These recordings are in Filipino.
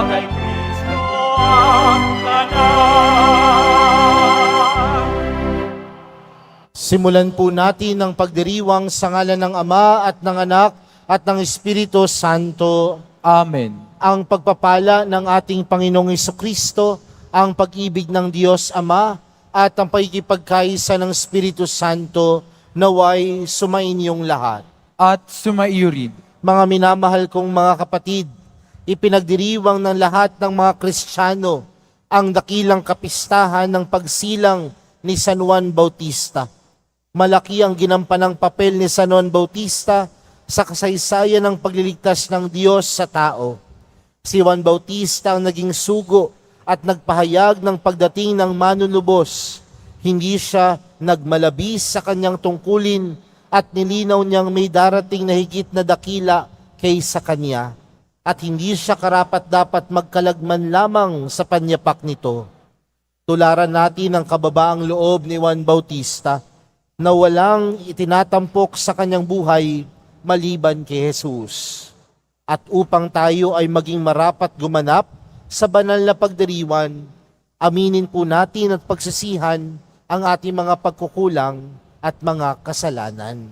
kay Kristo ang tanan. Simulan po natin ang pagdiriwang sa ngalan ng Ama at ng Anak at ng Espiritu Santo. Amen. Ang pagpapala ng ating Panginoong Hesukristo, ang pag-ibig ng Diyos Ama, at ang pagkikipagkaisa ng Espiritu Santo naway sumainyong lahat. At sumaiyo rin. Mga minamahal kong mga kapatid, ipinagdiriwang ng lahat ng mga Kristiyano ang dakilang kapistahan ng pagsilang ni San Juan Bautista. Malaki ang ginampanang papel ni San Juan Bautista sa kasaysayan ng pagliligtas ng Diyos sa tao. Si Juan Bautista ang naging sugo at nagpahayag ng pagdating ng manunubos. Hindi siya nagmalabis sa kanyang tungkulin at nilinaw niyang may darating na higit na dakila kaysa kanya. At hindi siya karapat-dapat magkalagman lamang sa panyapak nito. Tularan natin ang kababaang loob ni Juan Bautista na walang itinatampok sa kanyang buhay maliban kay Jesus. At upang tayo ay maging marapat gumanap sa banal na pagdiriwan, aminin po natin at pagsisihan ang ating mga pagkukulang at mga kasalanan.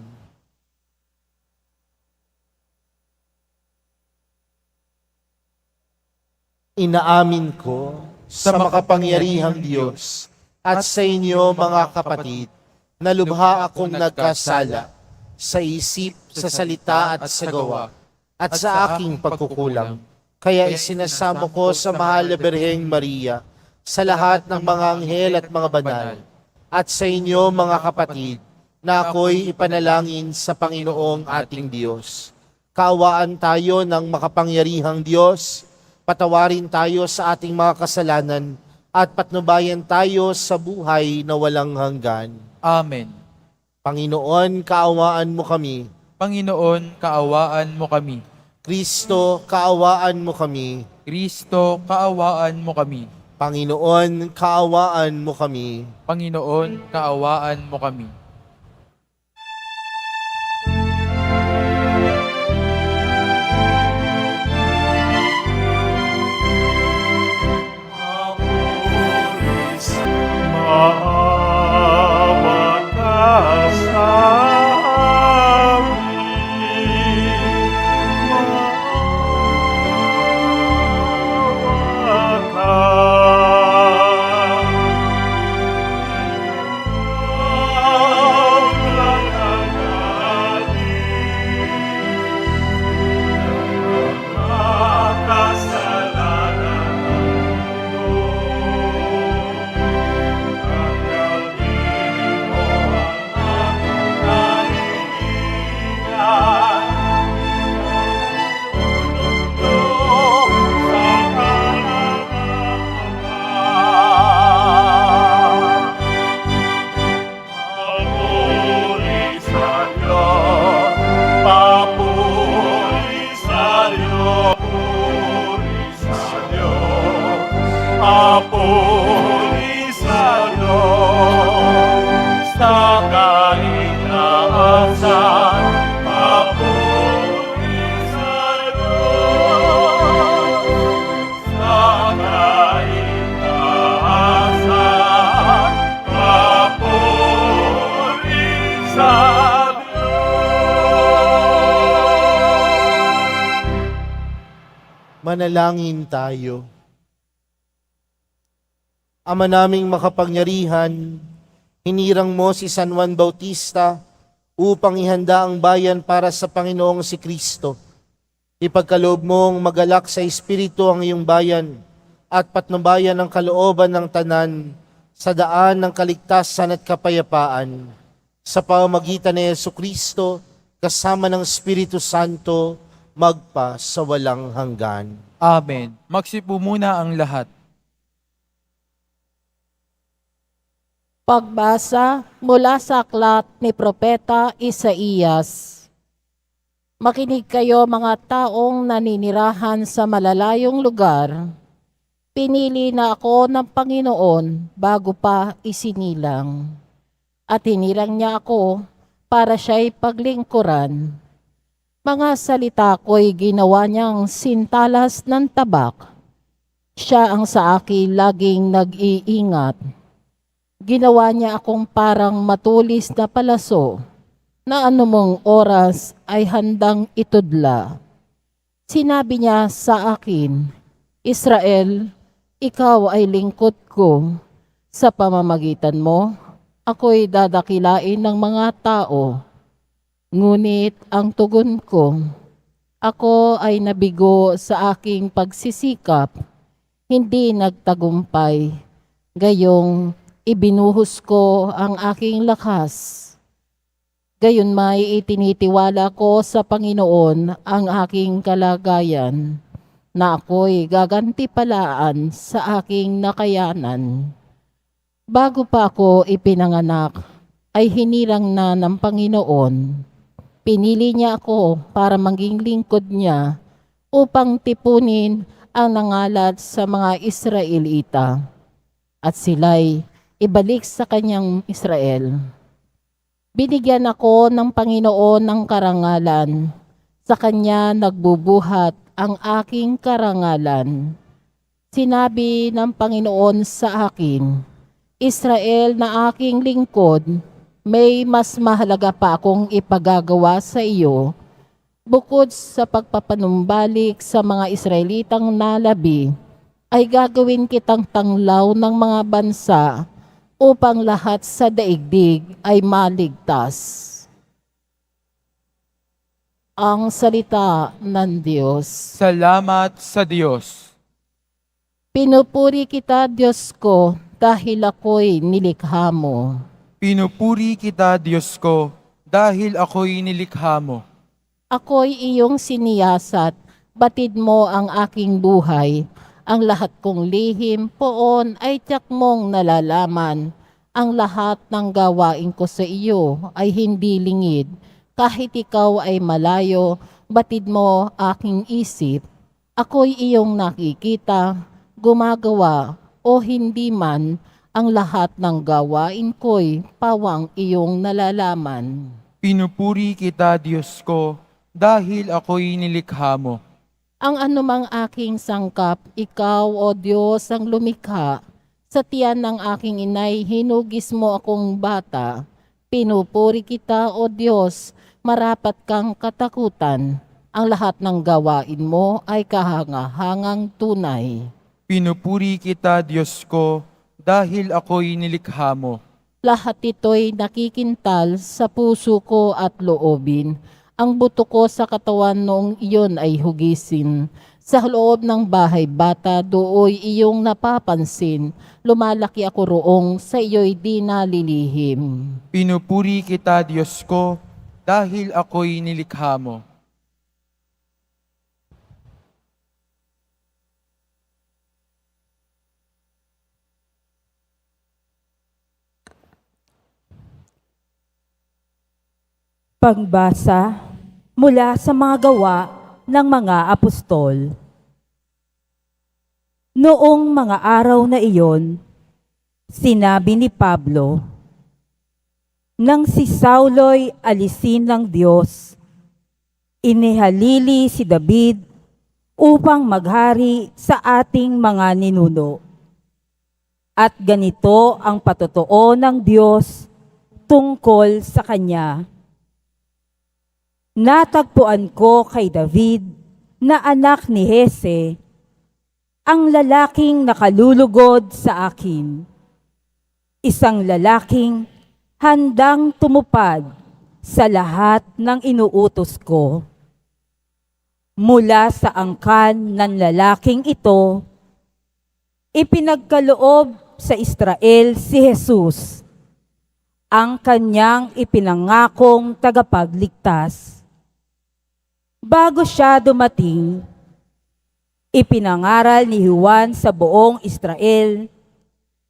Inaamin ko sa makapangyarihang Diyos at sa inyo mga kapatid na lubha akong nagkasala sa isip, sa salita at sa gawa at sa aking pagkukulang. Kaya isinasamo ko sa mahal na Birheng Maria, sa lahat ng mga anghel at mga banal, at sa inyo mga kapatid, na ako'y ipanalangin sa Panginoong ating Diyos. Kaawaan tayo ng makapangyarihang Diyos, patawarin tayo sa ating mga kasalanan, at patnubayan tayo sa buhay na walang hanggan. Amen. Panginoon, kaawaan mo kami. Panginoon, kaawaan mo kami. Kristo, kaawaan mo kami. Kristo, kaawaan mo kami. Panginoon, kaawaan mo kami. Panginoon, kaawaan mo kami. Maawa ka sa amin. Maawa ka. Papuri sa Diyos, sa kaligtasan. Papuri sa Diyos, sa kaligtasan. Papuri sa Diyos. Manalangin tayo. Ama naming makapangyarihan, hinirang mo si San Juan Bautista upang ihanda ang bayan para sa Panginoong si Kristo. Ipagkaloob mong magalak sa Espiritu ang iyong bayan at patnubayan ang kalooban ng tanan sa daan ng kaligtasan at kapayapaan. Sa pamamagitan ni Jesucristo, kasama ng Espiritu Santo, magpa sa walang hanggan. Amen. Magsipo muna ang lahat. Pagbasa mula sa aklat ni Propeta Isaías. Makinig kayo mga taong naninirahan sa malalayong lugar. Pinili na ako ng Panginoon bago pa isinilang. At hinirang niya ako para siya'y paglingkuran. Mga salita ko'y ginawa niyang sintalas ng tabak Siya ang sa akin laging nag-iingat. Ginawa niya akong parang matulis na palaso na anumang oras ay handang itudla. Sinabi niya sa akin, Israel, ikaw ay lingkod ko. Sa pamamagitan mo, ako'y dadakilain ng mga tao. Ngunit ang tugon ko, ako ay nabigo sa aking pagsisikap, hindi nagtagumpay. Gayong ibinuhos ko ang aking lakas. Gayon may itinitiwala ko sa Panginoon ang aking kalagayan, na ako'y gagantipalaan sa aking nakayanan. Bago pa ako ipinanganak, ay hinirang na ng Panginoon. Pinili niya ako para maging lingkod niya upang tipunin ang nangalat sa mga Israelita at sila'y ibalik sa kanyang Israel. Binigyan ako ng Panginoon ng karangalan. Sa Kanya nagbubuhat ang aking karangalan. Sinabi ng Panginoon sa akin, Israel na aking lingkod, may mas mahalaga pa akong ipagagawa sa iyo. Bukod sa pagpapanumbalik sa mga Israelitang nalabi, ay gagawin kitang tanglaw ng mga bansa upang lahat sa daigdig ay maligtas. Ang salita ng Diyos. Salamat sa Diyos. Pinupuri kita, Diyos ko, dahil ako'y nilikha mo. Pinupuri kita, Diyos ko, dahil ako'y nilikha mo. Ako'y iyong siniyasat, batid mo ang aking buhay. Ang lahat kong lihim poon ay tiyak mong nalalaman. Ang lahat ng gawain ko sa iyo ay hindi lingid. Kahit ikaw ay malayo, batid mo aking isip. Ako'y iyong nakikita, gumagawa o hindi man, ang lahat ng gawain ko'y pawang iyong nalalaman. Pinupuri kita, Diyos ko, dahil ako'y nilikha mo. Ang anumang aking sangkap, ikaw o Diyos ang lumikha. Sa tiyan ng aking inay, hinugis mo akong bata. Pinupuri kita o Diyos, marapat kang katakutan. Ang lahat ng gawain mo ay kahangahangang tunay. Pinupuri kita, Diyos ko, dahil ako'y nilikha mo. Lahat ito'y nakikintal sa puso ko at loobin. Ang buto ko sa katawan noong iyon ay hugisin. Sa loob ng bahay bata, dooy iyong napapansin. Lumalaki ako roong sa iyo'y di nalilihim. Pinupuri kita, Diyos ko, dahil ako'y nilikha mo. Pagbasa mula sa mga gawa ng mga apostol. Noong mga araw na iyon, sinabi ni Pablo, nang si Saulo'y alisin ng Diyos, inihalili si David upang maghari sa ating mga ninuno. At ganito ang patotoo ng Diyos tungkol sa kanya. Natagpuan ko kay David na anak ni Hese, ang lalaking nakalulugod sa akin. Isang lalaking handang tumupad sa lahat ng inuutos ko. Mula sa angkan ng lalaking ito, ipinagkaloob sa Israel si Jesus, ang kanyang ipinangakong tagapagligtas. Bago siya dumating, ipinangaral ni Juan sa buong Israel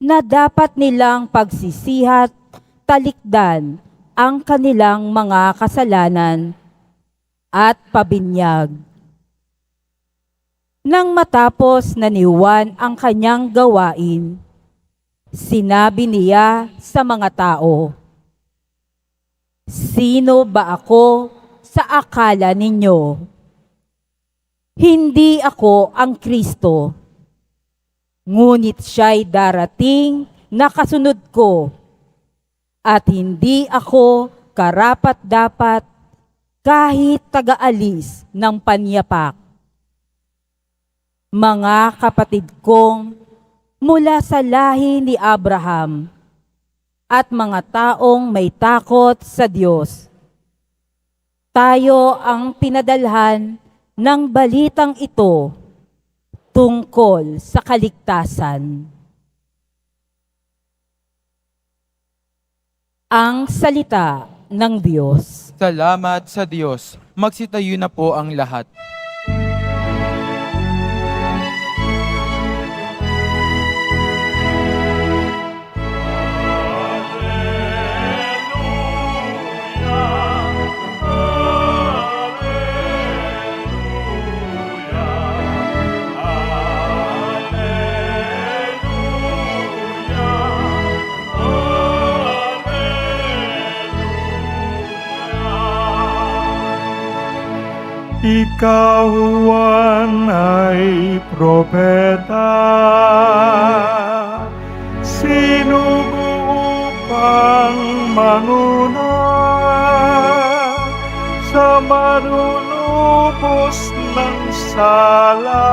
na dapat nilang pagsisihat, talikdan ang kanilang mga kasalanan at pabinyag. Nang matapos na ni Juan ang kanyang gawain, sinabi niya sa mga tao, "Sino ba ako sa akala ninyo? Hindi ako ang Kristo. Ngunit siya'y darating na kasunod ko, at hindi ako karapat-dapat kahit taga-alis ng panyapak. Mga kapatid kong mula sa lahi ni Abraham at mga taong may takot sa Diyos, tayo ang pinadalhan ng balitang ito tungkol sa kaligtasan. Ang salita ng Diyos. Salamat sa Diyos. Magsitayo na po ang lahat. Ikaw, Juan, ay propeta, sinugo upang manguna sa manunubos ng sala.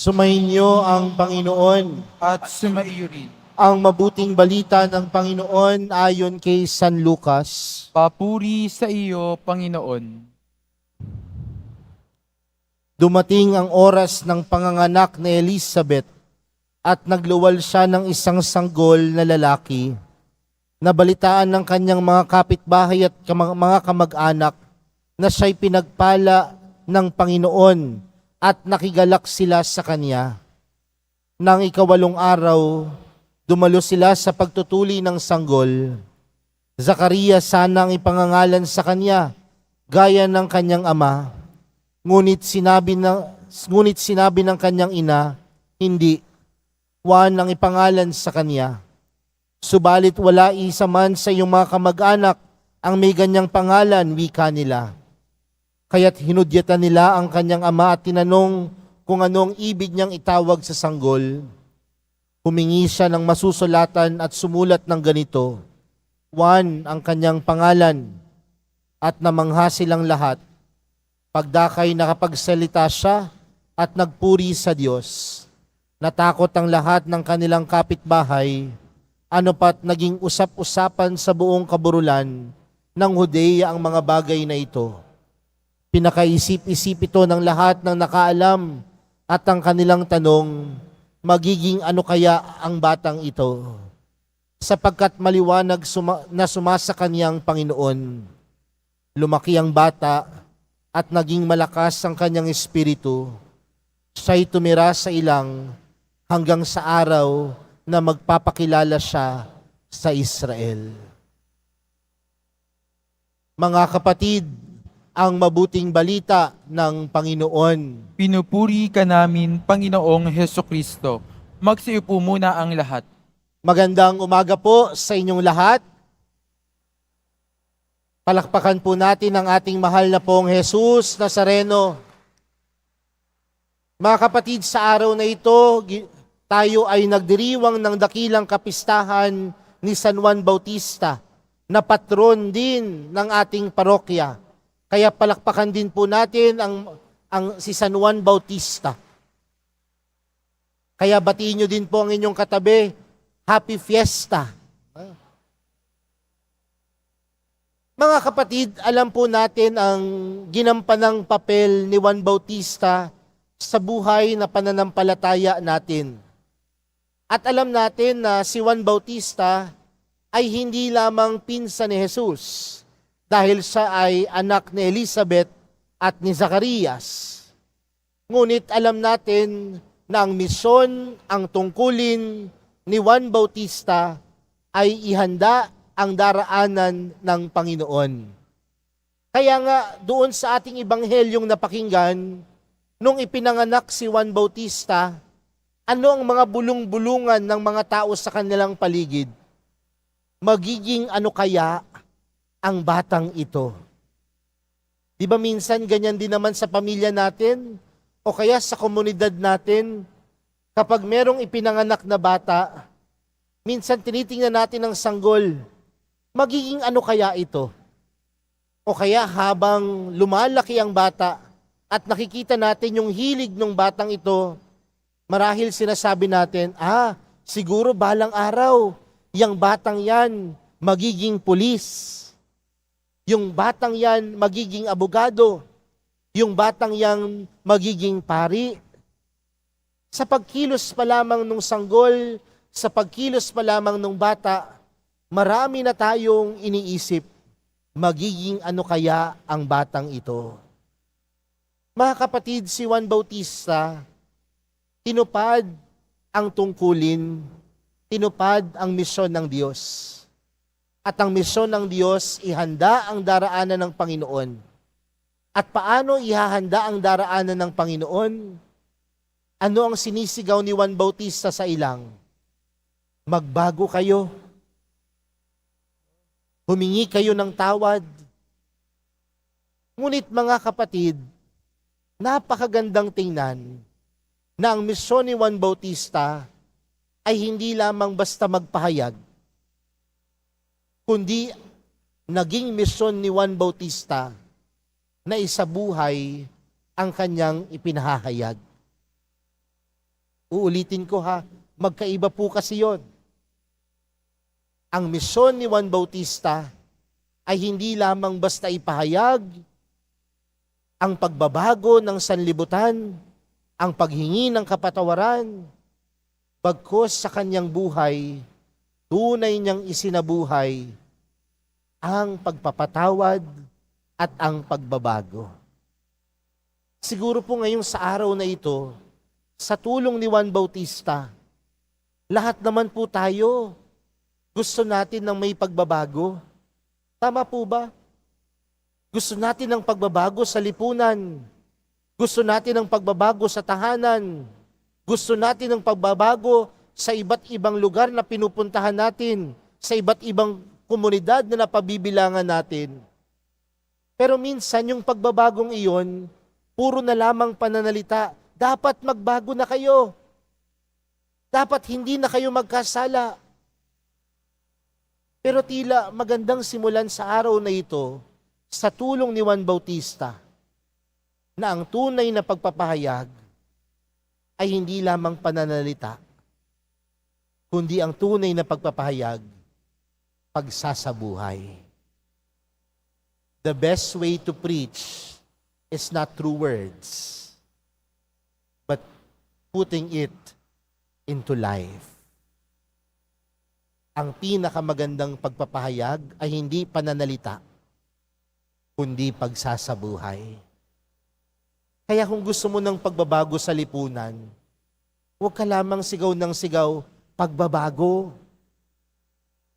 Sumainyo ang Panginoon. At sumaiyo rin. Ang mabuting balita ng Panginoon ayon kay San Lucas. Papuri sa iyo, Panginoon. Dumating ang oras ng panganganak ni Elizabeth at nagluwal siya ng isang sanggol na lalaki. Nabalitaan ng kanyang mga kapitbahay at mga kamag-anak na siya'y pinagpala ng Panginoon at nakigalak sila sa kanya. Nang ikawalong araw, dumalo sila sa pagtutuli ng sanggol. Zacarias sana ang ipangangalan sa kanya, gaya ng kanyang ama. Ngunit sinabi ng kanyang ina, hindi. Juan ang ipangalan sa kanya. Subalit wala isa man sa iyong mga kamag-anak ang may ganyang pangalan, wika nila. Kaya't hinudyatan nila ang kanyang ama at tinanong kung anong ibig niyang itawag sa sanggol. Humingi siya ng masusulatan at sumulat ng ganito, Juan ang kanyang pangalan, at namangha silang lahat. Pagdakay nakapagsalita siya at nagpuri sa Diyos. Natakot ang lahat ng kanilang kapitbahay, ano pat naging usap-usapan sa buong kaburulan ng Hudeya ang mga bagay na ito. Pinakaisip-isip ito ng lahat ng nakaalam at ang kanilang tanong, magiging ano kaya ang batang ito? Sapagkat maliwanag na sumasa kanyang Panginoon. Lumaki ang bata at naging malakas ang kanyang espiritu. Siya'y tumira sa ilang hanggang sa araw na magpapakilala siya sa Israel. Mga kapatid, ang mabuting balita ng Panginoon. Pinupuri ka namin, Panginoong Hesukristo. Magsiupo muna ang lahat. Magandang umaga po sa inyong lahat. Palakpakan po natin ang ating mahal na pong Jesus Nazareno. Mga kapatid, sa araw na ito, tayo ay nagdiriwang ng dakilang kapistahan ni San Juan Bautista, na patron din ng ating parokya. Kaya palakpakan din po natin si San Juan Bautista. Kaya batiin nyo din po ang inyong katabi, Happy Fiesta. Mga kapatid, alam po natin ang ginampanang papel ni Juan Bautista sa buhay na pananampalataya natin. At alam natin na si Juan Bautista ay hindi lamang pinsan ni Jesus, dahil siya ay anak ni Elizabeth at ni Zacarias. Ngunit alam natin na ang misyon, ang tungkulin ni Juan Bautista ay ihanda ang daraanan ng Panginoon. Kaya nga doon sa ating ibanghelyong napakinggan, nung ipinanganak si Juan Bautista, ano ang mga bulong-bulungan ng mga tao sa kanilang paligid? Magiging ano kaya ang batang ito? Di ba minsan ganyan din naman sa pamilya natin? O kaya sa komunidad natin? Kapag merong ipinanganak na bata, minsan tinitingnan natin ang sanggol, magiging ano kaya ito? O kaya habang lumalaki ang bata at nakikita natin yung hilig ng batang ito, marahil sinasabi natin, siguro balang araw, yung batang yan magiging pulis. Yung batang yan magiging abogado. Yung batang yan magiging pari. Sa pagkilos pa lamang ng sanggol, sa pagkilos pa lamang ng bata, marami na tayong iniisip, magiging ano kaya ang batang ito? Mga kapatid, si Juan Bautista, tinupad ang tungkulin, tinupad ang misyon ng Diyos. At ang misyon ng Diyos, ihanda ang daraanan ng Panginoon. At paano ihahanda ang daraanan ng Panginoon? Ano ang sinisigaw ni Juan Bautista sa ilang? Magbago kayo. Humingi kayo ng tawad. Ngunit mga kapatid, napakagandang tingnan na ang misyon ni Juan Bautista ay hindi lamang basta magpahayag, kundi naging misyon ni Juan Bautista na isabuhay ang kanyang ipinahahayag. Uulitin ko magkaiba po kasi yon. Ang misyon ni Juan Bautista ay hindi lamang basta ipahayag ang pagbabago ng sanlibutan, ang paghingi ng kapatawaran, bagkus sa kanyang buhay, tunay niyang isinabuhay ang pagpapatawad at ang pagbabago. Siguro po ngayong sa araw na ito, sa tulong ni Juan Bautista, lahat naman po tayo gusto natin ng may pagbabago. Tama po ba? Gusto natin ng pagbabago sa lipunan. Gusto natin ng pagbabago sa tahanan. Gusto natin ng pagbabago sa iba't ibang lugar na pinupuntahan natin, sa iba't ibang komunidad na napabibilangan natin. Pero minsan yung pagbabagong iyon, puro na lamang pananalita. Dapat magbago na kayo. Dapat hindi na kayo magkasala. Pero tila magandang simulan sa araw na ito sa tulong ni Juan Bautista na ang tunay na pagpapahayag ay hindi lamang pananalita, kundi ang tunay na pagpapahayag, pagsasabuhay. The best way to preach is not through words, but putting it into life. Ang pinakamagandang pagpapahayag ay hindi pananalita, kundi pagsasabuhay. Kaya kung gusto mo ng pagbabago sa lipunan, huwag ka lamang sigaw ng sigaw, pagbabago.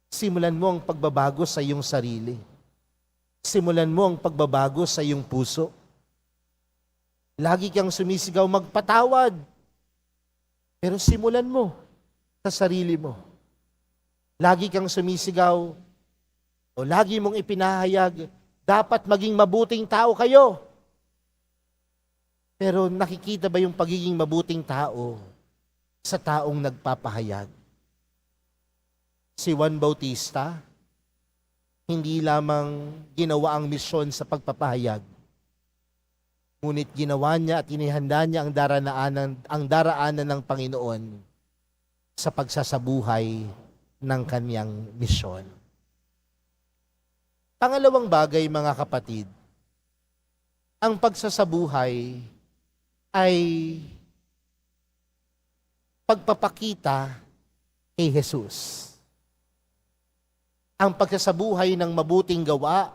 Simulan mo ang pagbabago sa iyong sarili. Simulan mo ang pagbabago sa iyong puso. Lagi kang sumisigaw, magpatawad. Pero simulan mo sa sarili mo. Lagi kang sumisigaw o lagi mong ipinahayag, dapat maging mabuting tao kayo. Pero nakikita ba yung pagiging mabuting tao sa taong nagpapahayag? Si Juan Bautista, hindi lamang ginawa ang misyon sa pagpapahayag, ngunit ginawa niya at inihanda niya ang daraanan ng Panginoon sa pagsasabuhay ng kanyang misyon. Pangalawang bagay, mga kapatid, ang pagsasabuhay ay pagpapakita kay Jesus. Ang pagsasabuhay ng mabuting gawa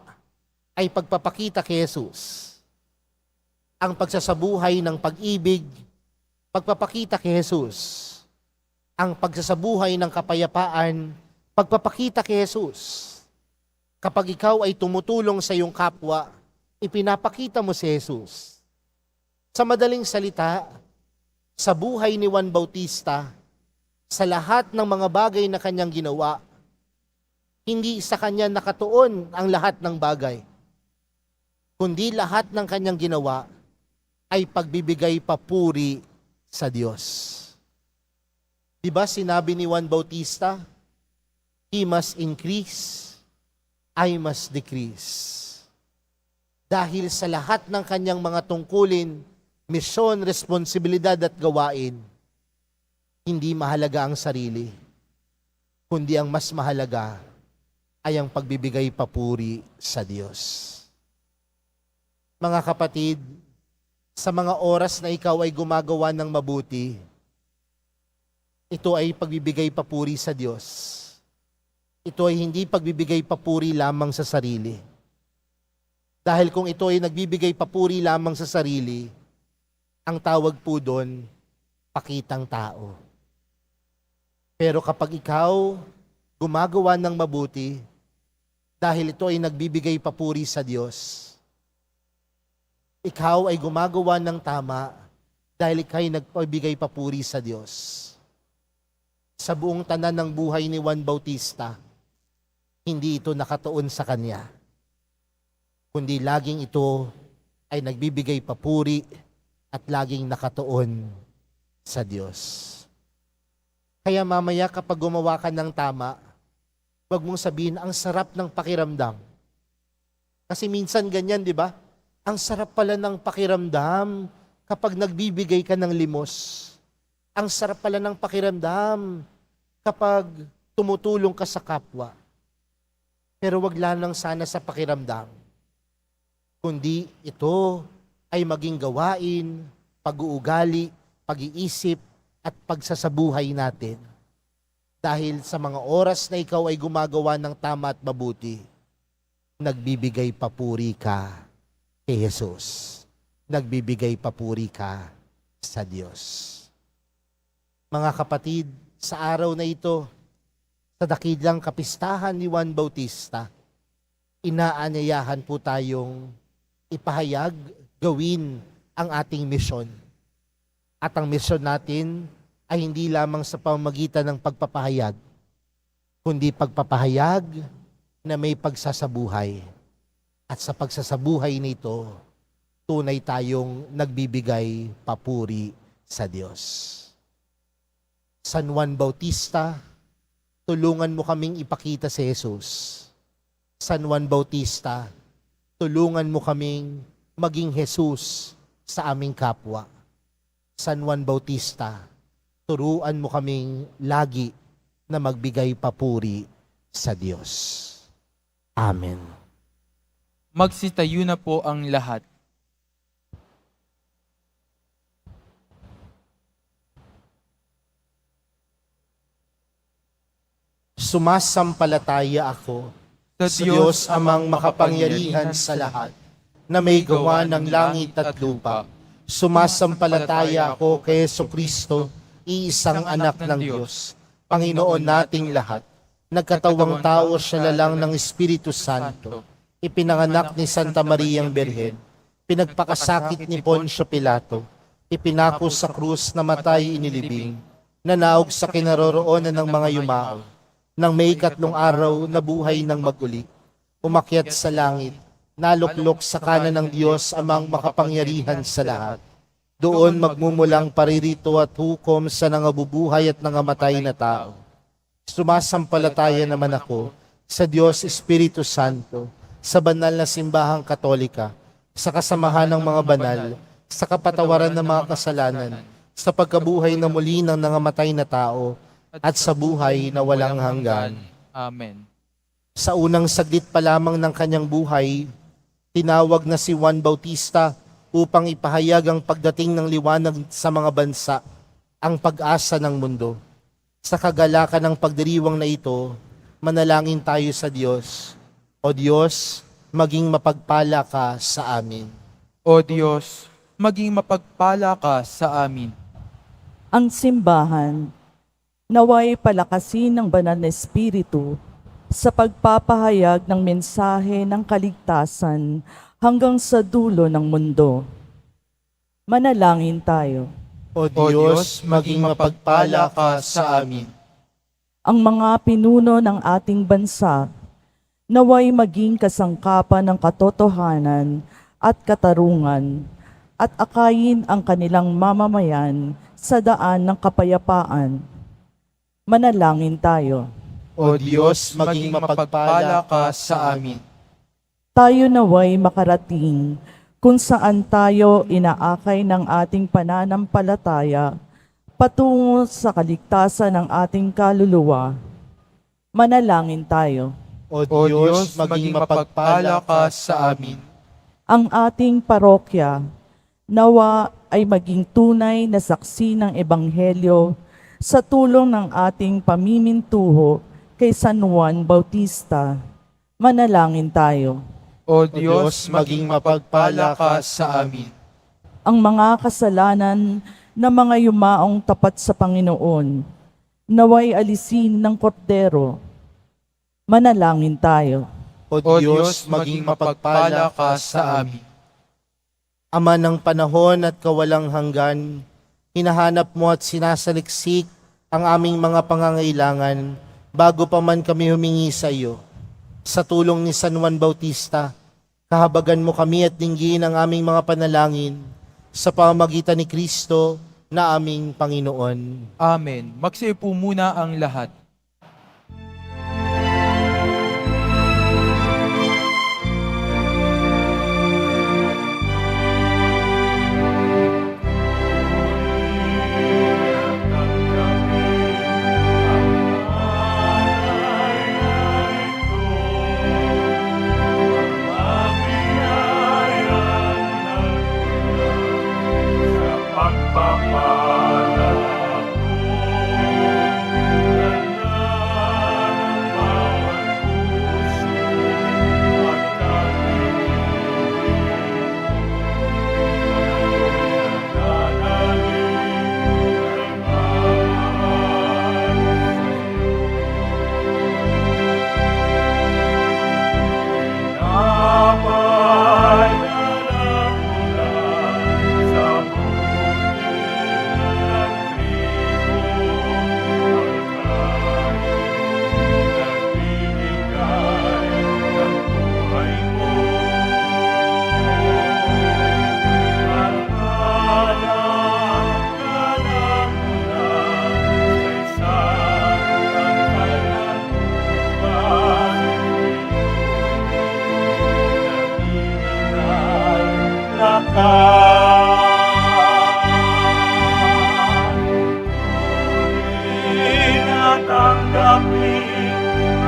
ay pagpapakita kay Jesus. Ang pagsasabuhay ng pag-ibig, pagpapakita kay Jesus. Ang pagsasabuhay ng kapayapaan, Pagpapakita kay Jesus. Kapag ikaw ay tumutulong sa iyong kapwa, ipinapakita mo si Jesus. Sa madaling salita, sa buhay ni Juan Bautista, sa lahat ng mga bagay na kanyang ginawa, hindi sa kanya nakatuon ang lahat ng bagay, kundi lahat ng kanyang ginawa ay pagbibigay papuri sa Diyos. Diba sinabi ni Juan Bautista, He must increase, I must decrease. Dahil sa lahat ng kanyang mga tungkulin, misyon, responsibilidad at gawain, hindi mahalaga ang sarili, kundi ang mas mahalaga ay ang pagbibigay papuri sa Diyos. Mga kapatid, sa mga oras na ikaw ay gumagawa ng mabuti, ito ay pagbibigay papuri sa Diyos. Ito ay hindi pagbibigay papuri lamang sa sarili. Dahil kung ito ay nagbibigay papuri lamang sa sarili, ang tawag po doon, pakitang tao. Pero kapag ikaw gumagawa ng mabuti, dahil ito ay nagbibigay papuri sa Diyos, ikaw ay gumagawa ng tama dahil ikaw ay nagpabigay papuri sa Diyos. Sa buong tanan ng buhay ni Juan Bautista, hindi ito nakatuon sa kanya, kundi laging ito ay nagbibigay papuri at laging nakatuon sa Diyos. Kaya mamaya kapag gumawa ka ng tama, huwag mong sabihin, ang sarap ng pakiramdam. Kasi minsan ganyan, di ba? Ang sarap pala ng pakiramdam kapag nagbibigay ka ng limos. Ang sarap pala ng pakiramdam kapag tumutulong ka sa kapwa. Pero wag lang sana sa pakiramdam, kundi ito ay maging gawain, pag-uugali, pag-iisip, at pagsasabuhay natin. Dahil sa mga oras na ikaw ay gumagawa ng tama at mabuti, nagbibigay papuri ka kay Jesus. Nagbibigay papuri ka sa Diyos. Mga kapatid, sa araw na ito, sa dakilang kapistahan ni Juan Bautista, inaanyayahan po tayong ipahayag, gawin ang ating misyon. At ang misyon natin ay hindi lamang sa pamamagitan ng pagpapahayag, kundi pagpapahayag na may pagsasabuhay. At sa pagsasabuhay nito, tunay tayong nagbibigay papuri sa Diyos. San Juan Bautista, tulungan mo kaming ipakita si Jesus. San Juan Bautista, tulungan mo kaming maging Jesus sa aming kapwa. San Juan Bautista, turuan mo kaming lagi na magbigay papuri sa Diyos. Amen. Magsitayo na po ang lahat. Sumasampalataya ako sa Diyos amang makapangyarihan sa lahat, na may gawa ng langit at lupa. Sumasampalataya ako kay Jesucristo, iisang anak ng Diyos, Panginoon nating lahat. Nagkatawang tao siya lalang ng Espiritu Santo. Ipinanganak ni Santa Mariang Birhen. Pinagpakasakit ni Poncio Pilato. Ipinako sa krus na matay inilibing. Nanaog sa kinaroroonan ng mga yumao. Nang may 3 araw na buhay ng maguli, umakyat sa langit, naluklok sa kanan ng Diyos amang makapangyarihan sa lahat. Doon magmumulang paririto at hukom sa nangabubuhay at nangamatay na tao. Sumasampalataya naman ako sa Diyos Espiritu Santo, sa banal na simbahang Katolika, sa kasamahan ng mga banal, sa kapatawaran ng mga kasalanan, sa pagkabuhay na muli ng nangamatay na tao, at sa buhay na walang hanggan. Amen. Sa unang saglit pa lamang ng kanyang buhay, tinawag na si Juan Bautista upang ipahayag ang pagdating ng liwanag sa mga bansa, ang pag-asa ng mundo. Sa kagalakan ng pagdiriwang na ito, manalangin tayo sa Diyos. O Diyos, maging mapagpala ka sa amin. O Diyos, maging mapagpala ka sa amin. Ang simbahan. Naway palakasin ng banal na Espiritu sa pagpapahayag ng mensahe ng kaligtasan hanggang sa dulo ng mundo. Manalangin tayo. O Diyos, maging mapagpala ka sa amin. Ang mga pinuno ng ating bansa, naway maging kasangkapan ng katotohanan at katarungan at akayin ang kanilang mamamayan sa daan ng kapayapaan. Manalangin tayo. O Diyos, maging mapagpala ka sa amin. Tayo naway makarating kung saan tayo inaakay ng ating pananampalataya patungo sa kaligtasan ng ating kaluluwa. Manalangin tayo. O Diyos, maging mapagpala ka sa amin. Ang ating parokya nawa ay maging tunay na saksi ng Ebanghelyo sa tulong ng ating pamimintuho kay San Juan Bautista. Manalangin tayo. O Diyos, maging mapagpala ka sa amin. Ang mga kasalanan ng mga yumaong tapat sa Panginoon, naway alisin ng kordero. Manalangin tayo. O Diyos, maging mapagpala ka sa amin. Ama ng panahon at kawalang hanggan, hinahanap mo at sinasaliksik ang aming mga pangangailangan bago pa man kami humingi sa iyo. Sa tulong ni San Juan Bautista, kahabagan mo kami at dinggin ang aming mga panalangin sa pamamagitan ni Kristo na aming Panginoon. Amen. Magsiupo muna ang lahat.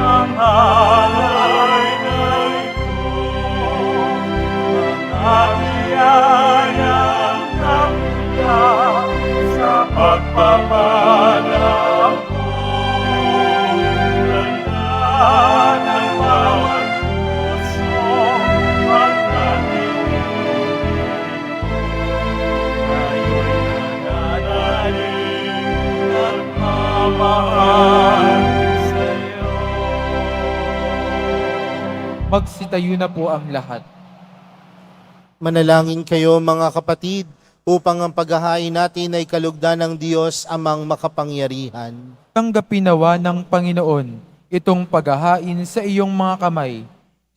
Ang alay na ito, mga biyayang namula sa pagpapala mo. Ganda ng bawat puso, pagkatinig tayo'y nananalig at mamahal sa'yo. Magsitayo na po ang lahat. Manalangin kayo mga kapatid upang ang paghahain natin ay kalugdan ng Diyos amang makapangyarihan. Tanggapin nawa ng Panginoon itong paghahain sa iyong mga kamay,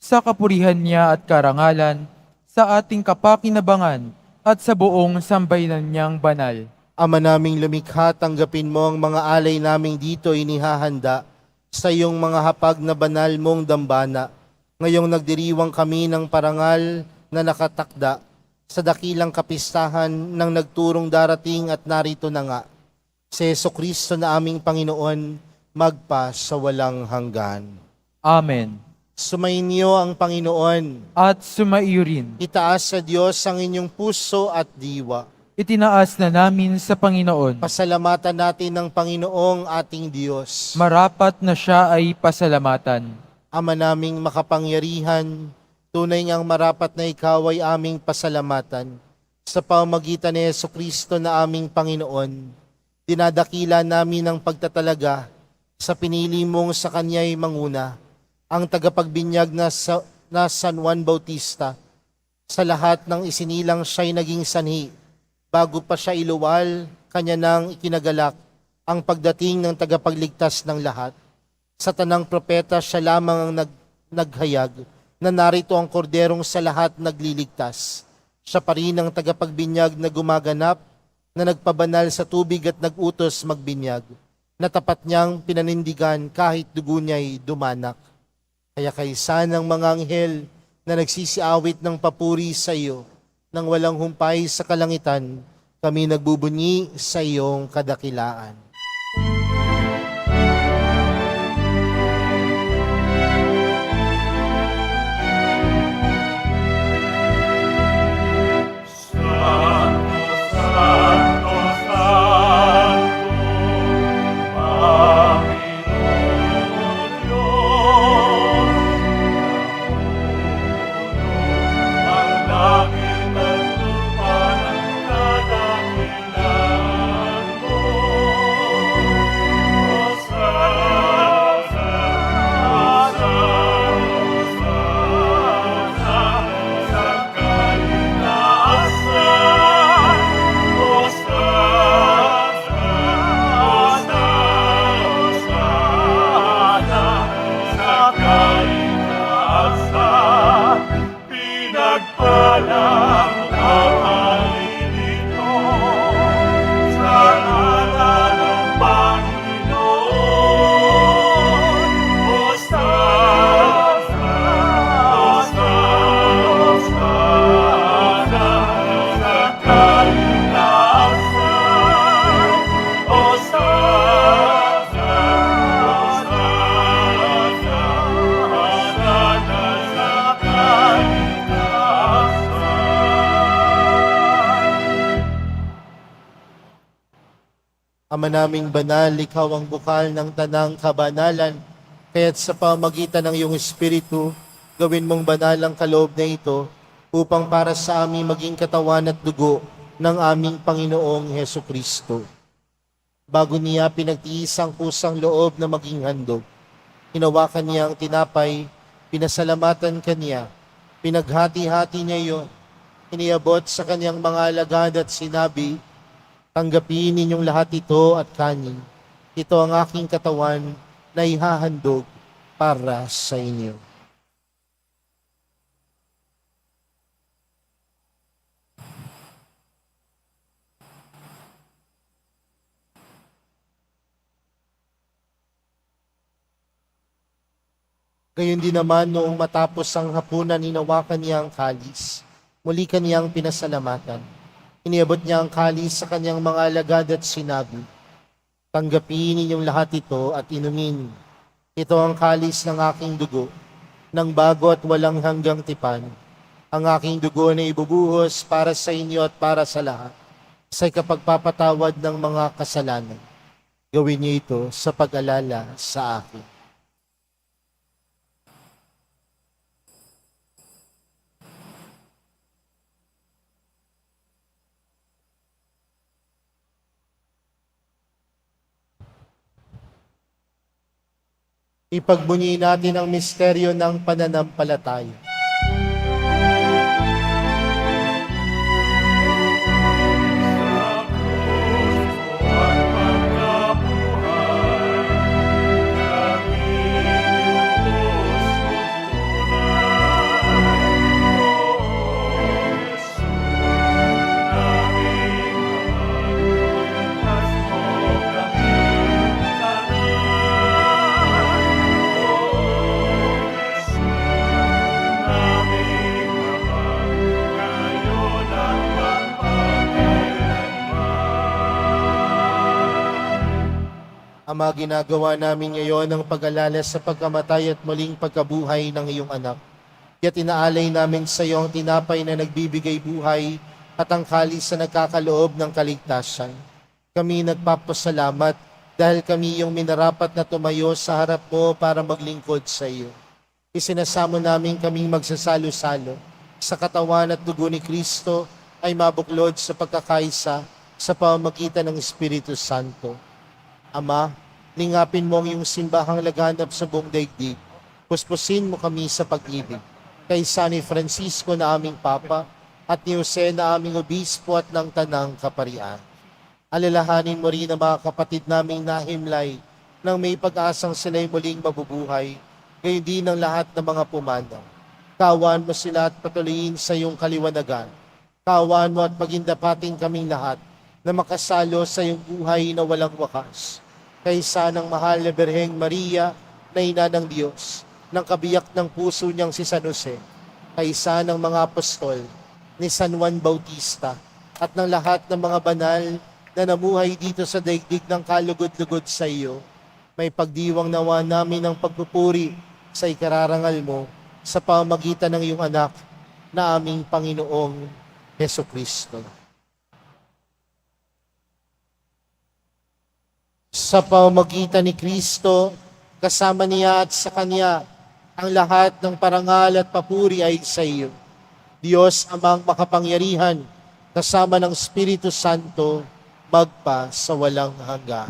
sa kapurihan niya at karangalan, sa ating kapakinabangan at sa buong sambayanan niyang banal. Ama naming lumikha, tanggapin mo ang mga alay naming dito inihahanda sa iyong mga hapag na banal mong dambana. Ngayong nagdiriwang kami ng parangal na nakatakda sa dakilang kapistahan ng nagturong darating at narito na nga, si Jesucristo na aming Panginoon, magpa sa walang hanggan. Amen. Sumainyo ang Panginoon. At sumaiyo rin. Itaas sa Diyos ang inyong puso at diwa. Itinaas na namin sa Panginoon. Pasalamatan natin ng Panginoong ating Diyos. Marapat na siya ay pasalamatan. Ama naming makapangyarihan, tunay ngang marapat na ikaw ay aming pasalamatan sa pamamagitan ni Jesucristo na aming Panginoon. Dinadakila namin ang pagtatalaga sa pinili mong sa kanya'y manguna, ang tagapagbinyag na San Juan Bautista. Sa lahat ng isinilang siya'y naging sanhi, bago pa siya iluwal, kanya nang ikinagalak ang pagdating ng tagapagligtas ng lahat. Sa tanang propeta siya lamang ang naghayag na narito ang korderong sa lahat nagliligtas. Siya pa rin ang tagapagbinyag na gumaganap, na nagpabanal sa tubig at nagutos magbinyag, na tapat niyang pinanindigan kahit dugo niya'y dumanak. Kaya kaysa ng mga anghel na nagsisiawit ng papuri sa iyo, nang walang humpay sa kalangitan, kami nagbubunyi sa iyong kadakilaan. Santo, Santo, Santo, Panginoon Diyos, ang langit at lupa nagkadakilan mo. Hosanna, Hosanna, sa kaitaasan. Hosanna, Hosanna, sa kaitaasan. Pinagpalang ang halilito sa ngalan ng Panginoon. Hosanna, Hosanna, Hosanna, sa kaitaasan. Hosanna, Hosanna, Hosanna, sa kaitaasan. Ama naming banal, ikaw ang bukal ng tanang kabanalan, kaya't sa pamagitan ng iyong Espiritu, gawin mong banal ang kaloob na ito, upang para sa amin maging katawan at dugo ng aming Panginoong Heso Kristo. Bago niya pinagtiis ang kusang loob na maging handog, hinawakan niya ang tinapay, pinasalamatan kanya, pinaghati-hati niya iyon, iniabot sa kanyang mga alagad at sinabi, tanggapin ninyong lahat ito at kanin. Ito ang aking katawan na ihahandog para sa inyo. Gayon din naman noong matapos ang hapunan, hinawakan niya ang kalis. Muli kaniyang pinasalamatan. Iniabot niya ang kalis sa kanyang mga alagad at sinabi, tanggapin ninyong lahat ito at inumin. Ito ang kalis ng aking dugo, ng bago at walang hanggang tipan. Ang aking dugo na ibubuhos para sa inyo at para sa lahat, sa kapagpapatawad ng mga kasalanan. Gawin niyo ito sa pag-alala sa akin. Ipagbunyi natin ang misteryo ng pananampalataya. Ama, ginagawa namin ngayon ang pag-alala sa pagkamatay at muling pagkabuhay ng iyong anak. Kaya't inaalay namin sa iyo ang tinapay na nagbibigay buhay at ang kalis na nagkakaloob ng kaligtasan. Kami nagpapasalamat dahil kami iyong minarapat na tumayo sa harap mo para maglingkod sa iyo. Isinasamo namin kaming magsasalo-salo sa katawan at dugo ni Kristo ay mabuklod sa pagkakaisa sa pamamagitan ng Espiritu Santo. Ama, lingapin mo ang iyong simbahang laganap sa buong daigdig. Puspusin mo kami sa pag-ibig. Kay San Francisco na aming Papa, at ni Jose na aming Obispo at ng Tanang Kaparian. Alalahanin mo rin ang mga kapatid naming nahimlay nang may pag-asang sila'y muling mabubuhay, gayon din ang lahat ng mga pumanaw. Kawan mo sila at patuloyin sa iyong kaliwanagan. Kawan mo at pagindapating kaming lahat na makasalo sa iyong buhay na walang wakas. Kaysa ng mahal na Birheng Maria na ina ng Diyos, ng kabiyak ng puso niyang si San Jose, kaysa ng mga apostol ni San Juan Bautista, at ng lahat ng mga banal na namuhay dito sa daigdig ng kalugod-lugod sa iyo, may pagdiwang nawa namin ng pagpupuri sa ikararangal mo sa pamamagitan ng iyong anak na aming Panginoong Hesukristo. Sa pamamagitan ni Kristo, kasama niya at sa Kanya, ang lahat ng parangal at papuri ay sa iyo. Diyos amang makapangyarihan, kasama ng Espiritu Santo, magpa sa walang hanggan.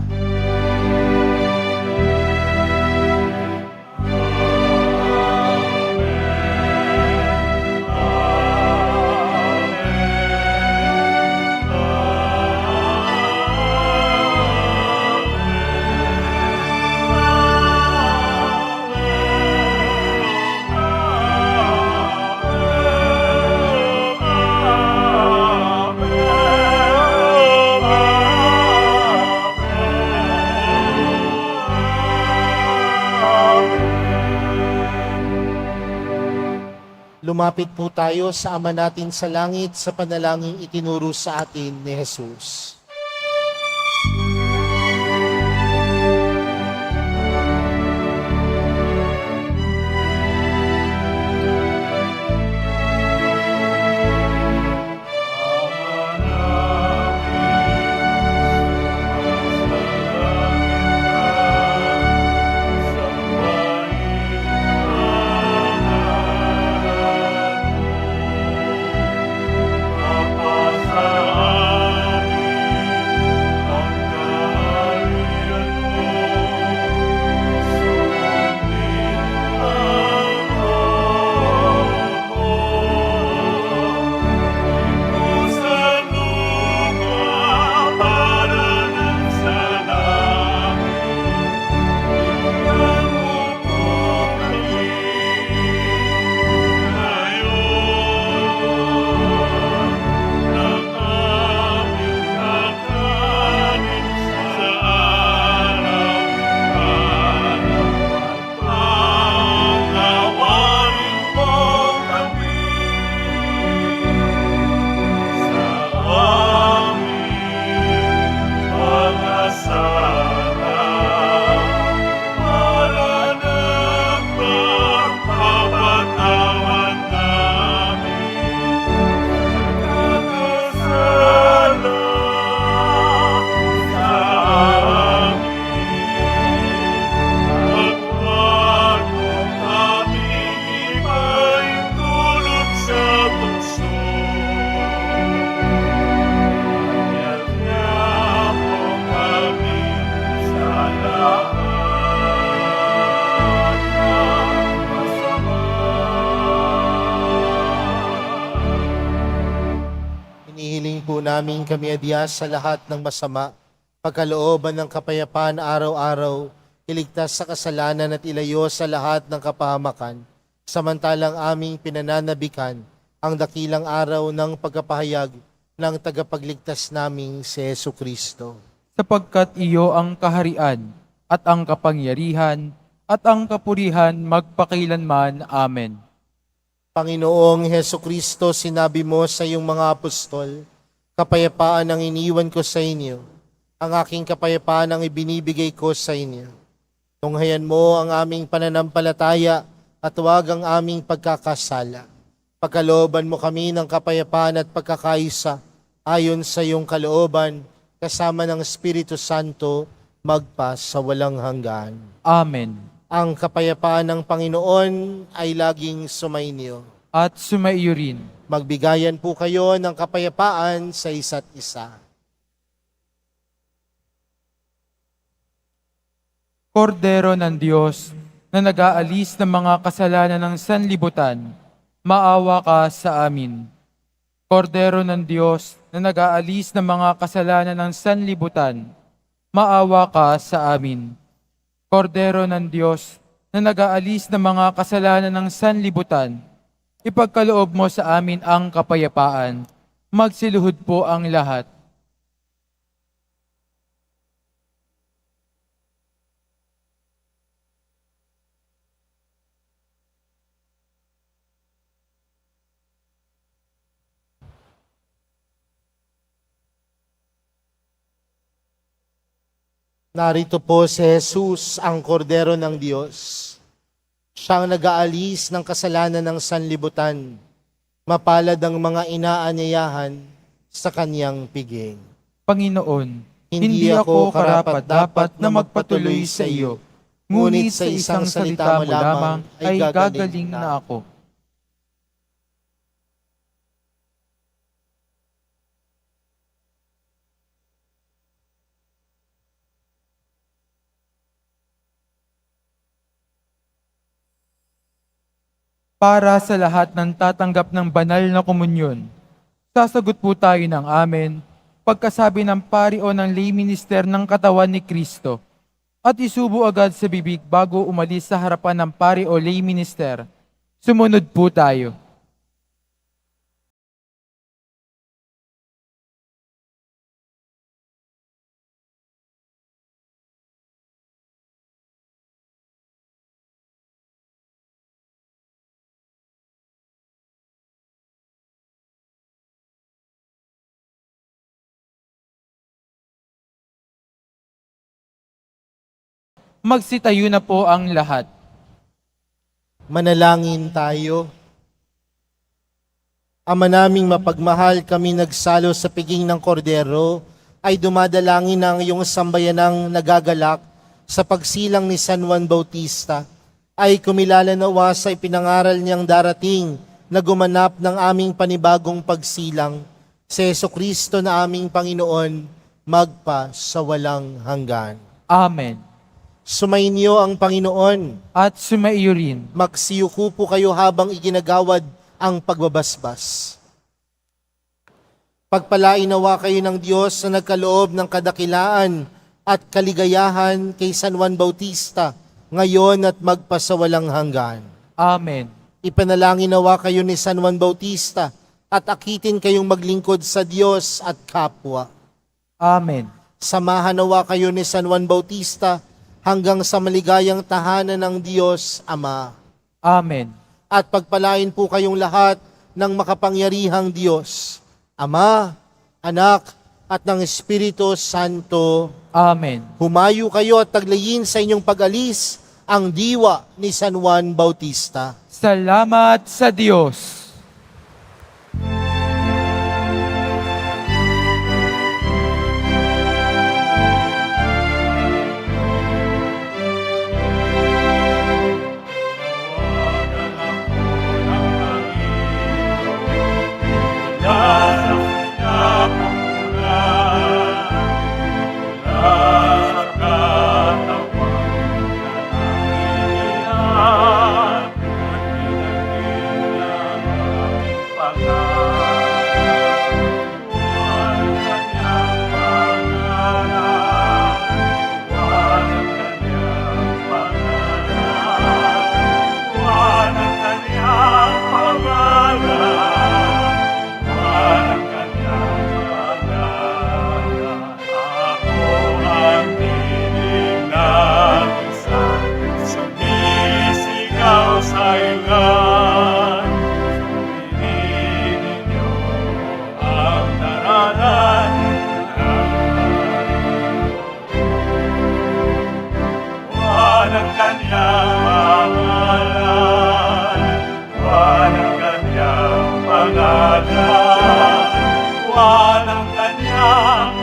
Lumapit po tayo sa Ama natin sa langit sa panalangin itinuro sa atin ni Jesus. Hinihiling po namin kami adiyas sa lahat ng masama, pagkalooban ng kapayapaan araw-araw, iligtas sa kasalanan at ilayo sa lahat ng kapahamakan, samantalang aming pinananabikan ang dakilang araw ng pagkapahayag ng tagapagligtas naming si Jesucristo. Sapagkat iyo ang kaharian at ang kapangyarihan at ang kapurihan magpakilanman. Amen. Panginoong Hesukristo, sinabi mo sa iyong mga apostol, kapayapaan ang iniwan ko sa inyo, ang aking kapayapaan ang ibinibigay ko sa inyo. Tunghayan mo ang aming pananampalataya at huwag ang aming pagkakasala. Pagkalooban mo kami ng kapayapaan at pagkakaisa ayon sa iyong kalooban, kasama ng Espiritu Santo, magpa sa walang hanggan. Amen. Ang kapayapaan ng Panginoon ay laging sumainyo. At sumaiyo rin. Magbigayan po kayo ng kapayapaan sa isa't isa. Kordero ng Diyos na nag-aalis ng mga kasalanan ng sanlibutan, maawa ka sa amin. Kordero ng Diyos na nag-aalis ng mga kasalanan ng sanlibutan, maawa ka sa amin. Kordero ng Diyos na nag-aalis ng mga kasalanan ng sanlibutan, ipagkaloob mo sa amin ang kapayapaan. Magsiluhod po ang lahat. Narito po si Jesus, ang kordero ng Diyos. Siyang nag-aalis ng kasalanan ng sanlibutan. Mapalad ang mga inaanyayahan sa kanyang piging. Panginoon, hindi ako karapat-dapat na magpatuloy sa iyo, ngunit sa isang salita mo lamang ay gagaling na ako. Para sa lahat ng tatanggap ng banal na komunyon, sasagot po tayo ng amen pagkasabi ng pari o ng lay minister ng katawan ni Kristo at isubo agad sa bibig bago umalis sa harapan ng pari o lay minister. Sumunod po tayo. Magsitayo na po ang lahat. Manalangin tayo. Ama naming mapagmahal, kami nagsalo sa piging ng kordero ay dumadalangin ng iyong sambayanang nagagalak sa pagsilang ni San Juan Bautista ay kumilala nawa sa ipinangaral niyang darating na gumanap ng aming panibagong pagsilang si Jesucristo na aming Panginoon magpa sa walang hanggan. Amen. Sumainyo ang Panginoon. At sumaiyo rin. Magsiyuko po kayo habang iginagawad ang pagbabasbas. Pagpalain nawa kayo ng Diyos na nagkaloob ng kadakilaan at kaligayahan kay San Juan Bautista, ngayon at magpasawalang hanggan. Amen. Ipanalangin nawa kayo ni San Juan Bautista at akitin kayong maglingkod sa Diyos at kapwa. Amen. Samahan nawa kayo ni San Juan Bautista hanggang sa maligayang tahanan ng Diyos Ama. Amen. At pagpalain po kayong lahat ng makapangyarihang Diyos, Ama, Anak, at ng Espiritu Santo. Amen. Humayo kayo at taglayin sa inyong pag-alis ang diwa ni San Juan Bautista. Salamat sa Diyos. Ang kanyang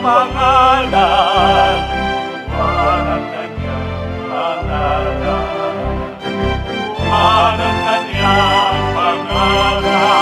pangalan.